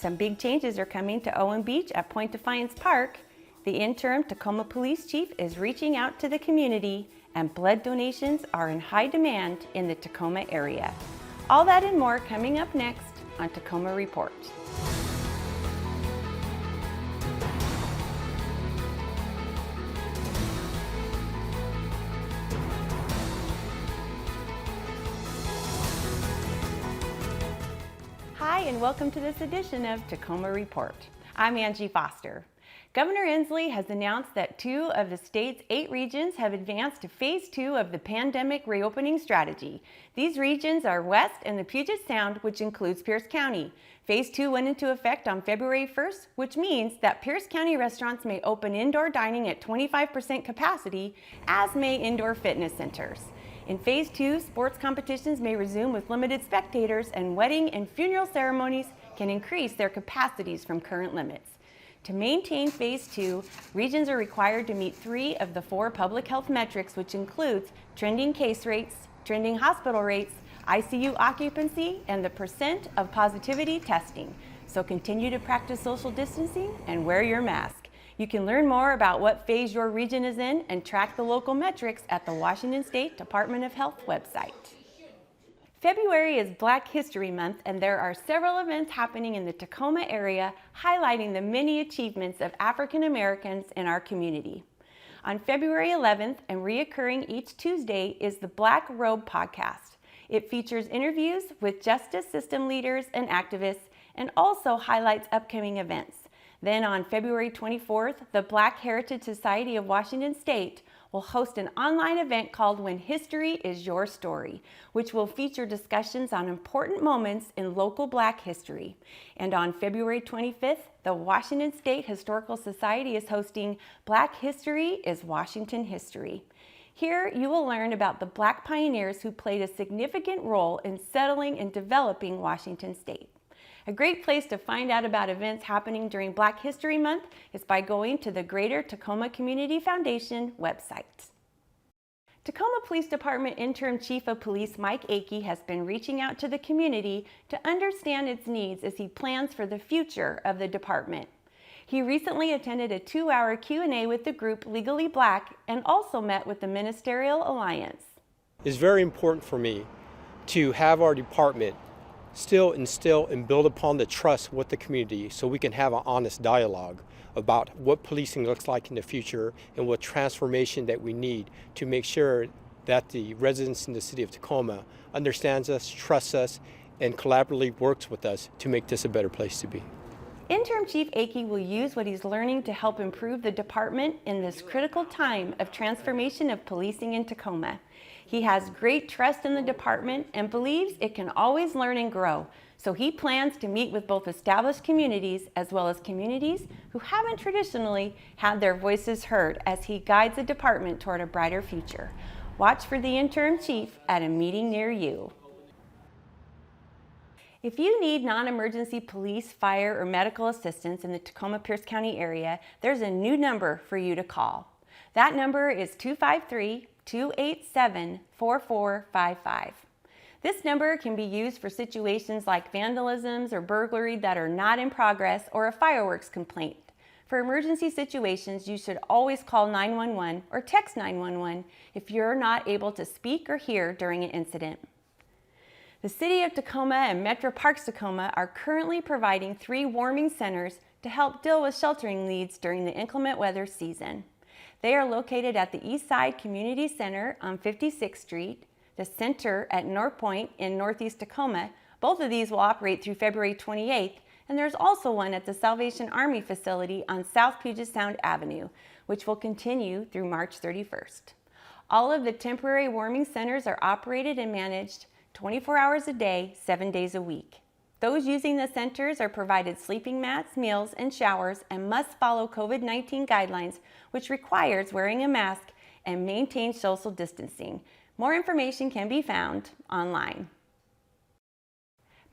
Some big changes are coming to Owen Beach at Point Defiance Park. The interim Tacoma Police Chief is reaching out to the community, and blood donations are in high demand in the Tacoma area. All that and more coming up next on Tacoma Report. Hi, and welcome to this edition of Tacoma Report. I'm Angie Foster. Governor Inslee has announced that 2 of the state's 8 regions have advanced to Phase 2 of the pandemic reopening strategy. These regions are West and the Puget Sound, which includes Pierce County. Phase 2 went into effect on February 1st, which means that Pierce County restaurants may open indoor dining at 25% capacity, as may indoor fitness centers. In Phase 2, sports competitions may resume with limited spectators, and wedding and funeral ceremonies can increase their capacities from current limits. To maintain Phase 2, regions are required to meet 3 of the 4 public health metrics, which includes trending case rates, trending hospital rates, ICU occupancy, and the percent of positivity testing. So continue to practice social distancing and wear your mask. You can learn more about what phase your region is in and track the local metrics at the Washington State Department of Health website. February is Black History Month, and there are several events happening in the Tacoma area highlighting the many achievements of African Americans in our community. On February 11th, and reoccurring each Tuesday, is the Black Robe podcast. It features interviews with justice system leaders and activists, and also highlights upcoming events. Then on February 24th, the Black Heritage Society of Washington State will host an online event called When History is Your Story, which will feature discussions on important moments in local Black history. And on February 25th, the Washington State Historical Society is hosting Black History is Washington History. Here you will learn about the Black pioneers who played a significant role in settling and developing Washington State. A great place to find out about events happening during Black History Month is by going to the Greater Tacoma Community Foundation website. Tacoma Police Department Interim Chief of Police Mike Akey has been reaching out to the community to understand its needs as he plans for the future of the department. He recently attended a 2-hour Q&A with the group Legally Black and also met with the Ministerial Alliance. It's very important for me to have our department still instill and build upon the trust with the community so we can have an honest dialogue about what policing looks like in the future and what transformation that we need to make sure that the residents in the city of Tacoma understands us, trusts us, and collaboratively works with us to make this a better place to be. Interim Chief Akey will use what he's learning to help improve the department in this critical time of transformation of policing in Tacoma. He has great trust in the department and believes it can always learn and grow, so he plans to meet with both established communities as well as communities who haven't traditionally had their voices heard as he guides the department toward a brighter future. Watch for the interim chief at a meeting near you. If you need non-emergency police, fire, or medical assistance in the Tacoma-Pierce County area, there's a new number for you to call. That number is 253-287-4455. This number can be used for situations like vandalisms or burglary that are not in progress or a fireworks complaint. For emergency situations, you should always call 911 or text 911 if you're not able to speak or hear during an incident. The City of Tacoma and Metro Parks Tacoma are currently providing 3 warming centers to help deal with sheltering needs during the inclement weather season. They are located at the Eastside Community Center on 56th Street, the Center at North Point in Northeast Tacoma. Both of these will operate through February 28th, and there's also one at the Salvation Army facility on South Puget Sound Avenue, which will continue through March 31st. All of the temporary warming centers are operated and managed 24 hours a day, 7 days a week. Those using the centers are provided sleeping mats, meals, and showers and must follow COVID-19 guidelines, which requires wearing a mask and maintain social distancing. More information can be found online.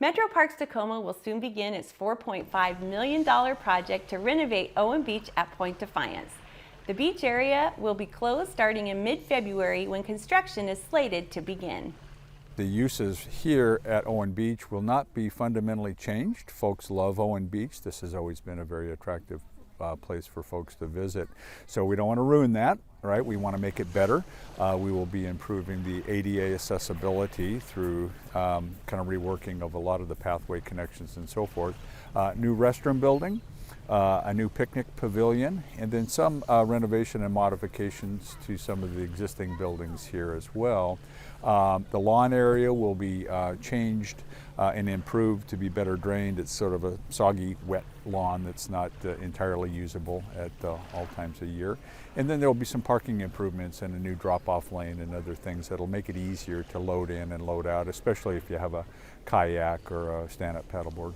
Metro Parks Tacoma will soon begin its $4.5 million project to renovate Owen Beach at Point Defiance. The beach area will be closed starting in mid-February when construction is slated to begin. the uses here at Owen Beach will not be fundamentally changed. Folks love Owen Beach. This has always been a very attractive place for folks to visit. So we don't want to ruin that, right? We want to make it better. We will be improving the ADA accessibility through kind of reworking of a lot of the pathway connections and so forth. New restroom building, a new picnic pavilion, and then some renovation and modifications to some of the existing buildings here as well. The lawn area will be changed and improved to be better drained. It's sort of a soggy, wet lawn that's not entirely usable at all times of year. And then there will be some parking improvements and a new drop-off lane and other things that'll make it easier to load in and load out, especially if you have a kayak or a stand-up paddleboard.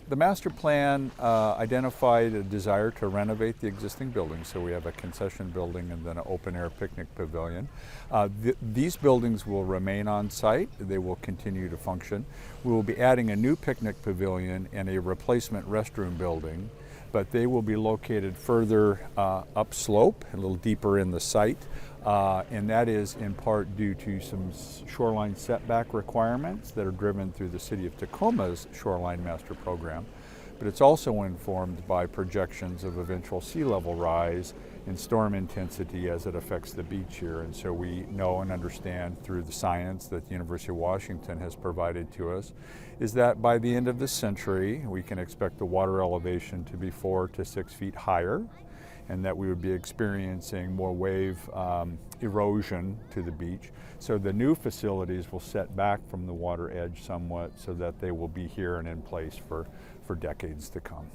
The master plan identified a desire to renovate the existing buildings. So we have a concession building and then an open-air picnic pavilion. These buildings will remain on site. They will continue to function. We will be adding a new picnic pavilion and a replacement restroom building, but they will be located further upslope, a little deeper in the site. And that is in part due to some shoreline setback requirements that are driven through the City of Tacoma's Shoreline Master Program. But it's also informed by projections of eventual sea level rise and storm intensity as it affects the beach here. And so we know and understand through the science that the University of Washington has provided to us is that by the end of this century, we can expect the water elevation to be 4 to 6 feet higher, and that we would be experiencing more wave erosion to the beach. So the new facilities will set back from the water edge somewhat so that they will be here and in place for decades to come.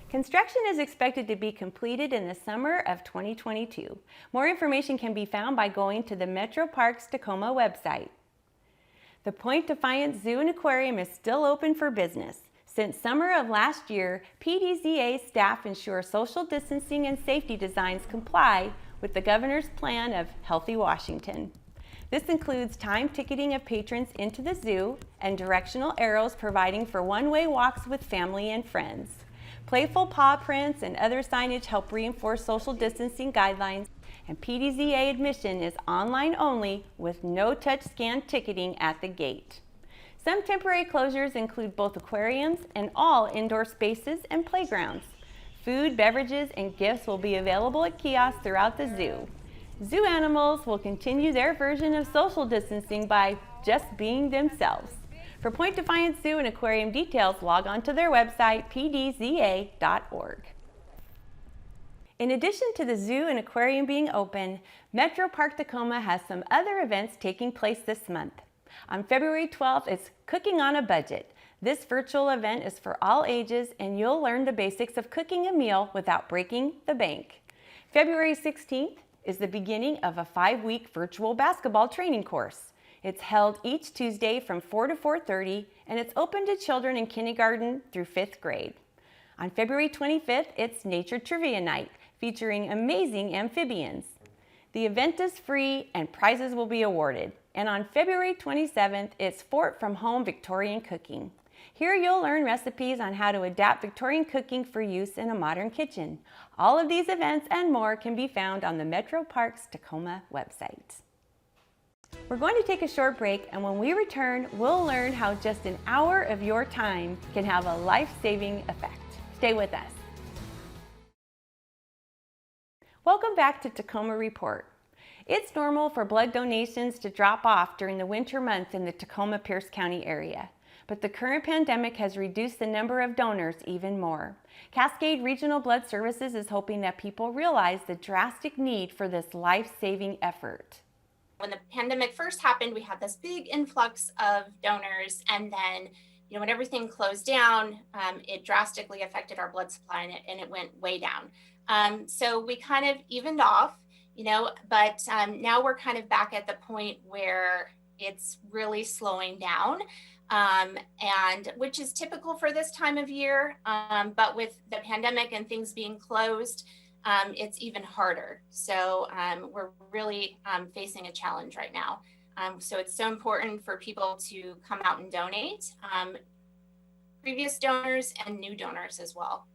Construction is expected to be completed in the summer of 2022. More information can be found by going to the Metro Parks Tacoma website. The Point Defiance Zoo and Aquarium is still open for business. Since summer of last year, PDZA staff ensure social distancing and safety designs comply with the governor's plan of Healthy Washington. This includes time ticketing of patrons into the zoo and directional arrows providing for one-way walks with family and friends. Playful paw prints and other signage help reinforce social distancing guidelines, and PDZA admission is online only with no touch scan ticketing at the gate. Some temporary closures include both aquariums and all indoor spaces and playgrounds. Food, beverages, and gifts will be available at kiosks throughout the zoo. Zoo animals will continue their version of social distancing by just being themselves. For Point Defiance Zoo and Aquarium details, log on to their website, pdza.org. In addition to the zoo and aquarium being open, Metro Park Tacoma has some other events taking place this month. On February 12th, it's Cooking on a Budget. This virtual event is for all ages, and you'll learn the basics of cooking a meal without breaking the bank. February 16th is the beginning of a 5-week virtual basketball training course. It's held each Tuesday from 4 to 4:30, and it's open to children in kindergarten through 5th grade. On February 25th, it's Nature Trivia Night, featuring amazing amphibians. The event is free, and prizes will be awarded. And on February 27th, it's Fort from Home Victorian Cooking. Here you'll learn recipes on how to adapt Victorian cooking for use in a modern kitchen. All of these events and more can be found on the Metro Parks Tacoma website. We're going to take a short break, and when we return, we'll learn how just an hour of your time can have a life-saving effect. Stay with us. Welcome back to Tacoma Report. It's normal for blood donations to drop off during the winter months in the Tacoma-Pierce County area, but the current pandemic has reduced the number of donors even more. Cascade Regional Blood Services is hoping that people realize the drastic need for this life-saving effort. When the pandemic first happened, we had this big influx of donors, and then when everything closed down, it drastically affected our blood supply, and it went way down. So we kind of evened off, but now we're kind of back at the point where it's really slowing down, and which is typical for this time of year. But with the pandemic and things being closed, it's even harder. So we're really facing a challenge right now. So it's so important for people to come out and donate, previous donors and new donors as well.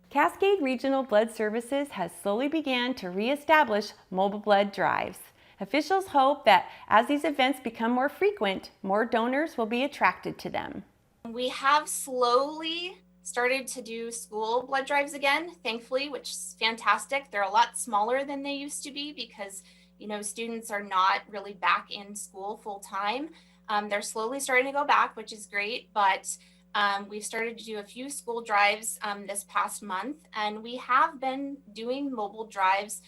Cascade Regional Blood Services has slowly began to reestablish mobile blood drives. Officials hope that as these events become more frequent, more donors will be attracted to them. We have slowly started to do school blood drives again, thankfully, which is fantastic. They're a lot smaller than they used to be because, students are not really back in school full time. They're slowly starting to go back, which is great, but we've started to do a few school drives this past month, and we have been doing mobile drives,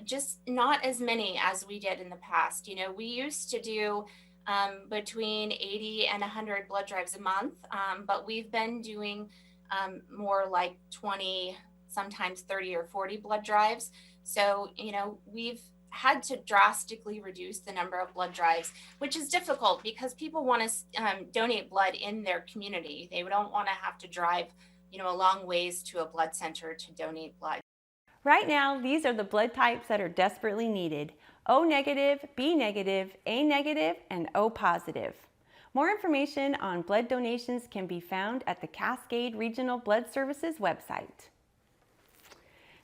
just not as many as we did in the past. We used to do between 80 and 100 blood drives a month, but we've been doing more like 20, sometimes 30 or 40 blood drives. So, we've had to drastically reduce the number of blood drives, which is difficult because people want to donate blood in their community. They don't want to have to drive, a long ways to a blood center to donate blood. Right now, these are the blood types that are desperately needed: O negative, B negative, A negative, and O positive. More information on blood donations can be found at the Cascade Regional Blood Services website.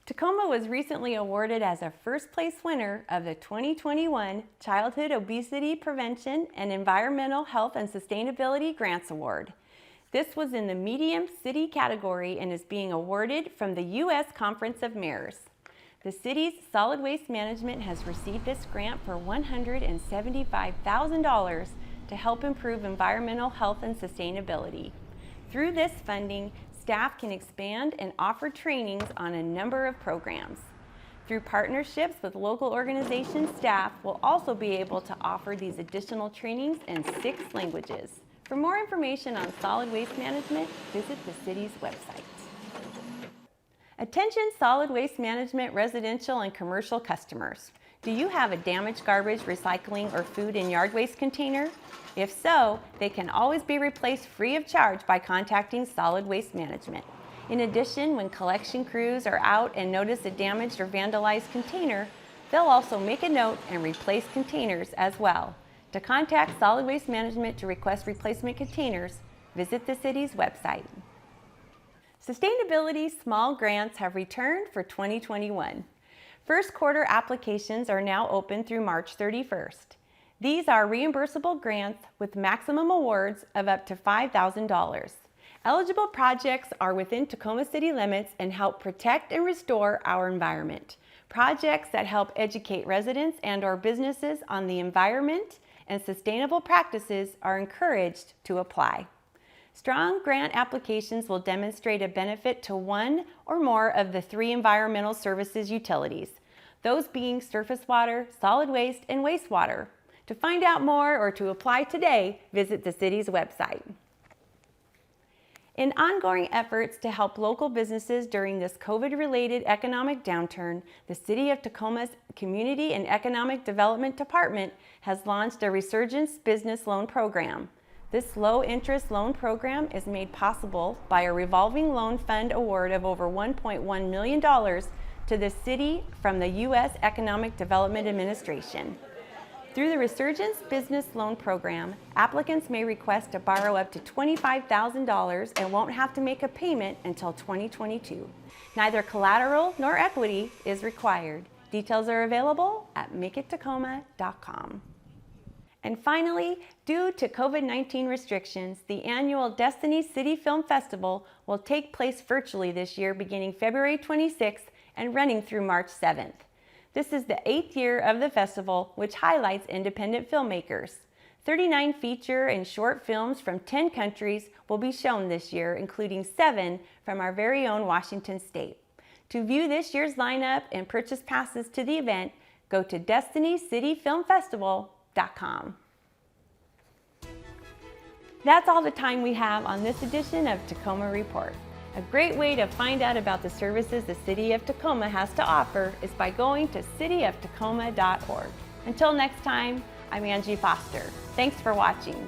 Tacoma was recently awarded as a first-place winner of the 2021 Childhood Obesity Prevention and Environmental Health and Sustainability Grants Award. This was in the Medium City category and is being awarded from the U.S. Conference of Mayors. The city's solid waste management has received this grant for $175,000 to help improve environmental health and sustainability. Through this funding, staff can expand and offer trainings on a number of programs. Through partnerships with local organizations, staff will also be able to offer these additional trainings in 6 languages. For more information on solid waste management, visit the city's website. Attention solid waste management residential and commercial customers. Do you have a damaged garbage, recycling, or food and yard waste container? If so, they can always be replaced free of charge by contacting Solid Waste Management. In addition, when collection crews are out and notice a damaged or vandalized container, they'll also make a note and replace containers as well. To contact Solid Waste Management to request replacement containers, visit the city's website. Sustainability small grants have returned for 2021. First quarter applications are now open through March 31st. These are reimbursable grants with maximum awards of up to $5,000. Eligible projects are within Tacoma city limits and help protect and restore our environment. Projects that help educate residents and/or businesses on the environment and sustainable practices are encouraged to apply. Strong grant applications will demonstrate a benefit to one or more of the 3 environmental services utilities, those being surface water, solid waste, and wastewater. To find out more or to apply today, visit the city's website. In ongoing efforts to help local businesses during this COVID-related economic downturn, the City of Tacoma's Community and Economic Development Department has launched a Resurgence Business Loan Program. This low-interest loan program is made possible by a revolving loan fund award of over $1.1 million to the city from the U.S. Economic Development Administration. Through the Resurgence Business Loan Program, applicants may request to borrow up to $25,000 and won't have to make a payment until 2022. Neither collateral nor equity is required. Details are available at makeittacoma.com. And finally, due to COVID-19 restrictions, the annual Destiny City Film Festival will take place virtually this year beginning February 26th and running through March 7th. This is the 8th year of the festival, which highlights independent filmmakers. 39 feature and short films from 10 countries will be shown this year, including 7 from our very own Washington state. To view this year's lineup and purchase passes to the event, go to DestinyCityFilmFestival.com. That's all the time we have on this edition of Tacoma Report. A great way to find out about the services the City of Tacoma has to offer is by going to cityoftacoma.org. Until next time, I'm Angie Foster. Thanks for watching.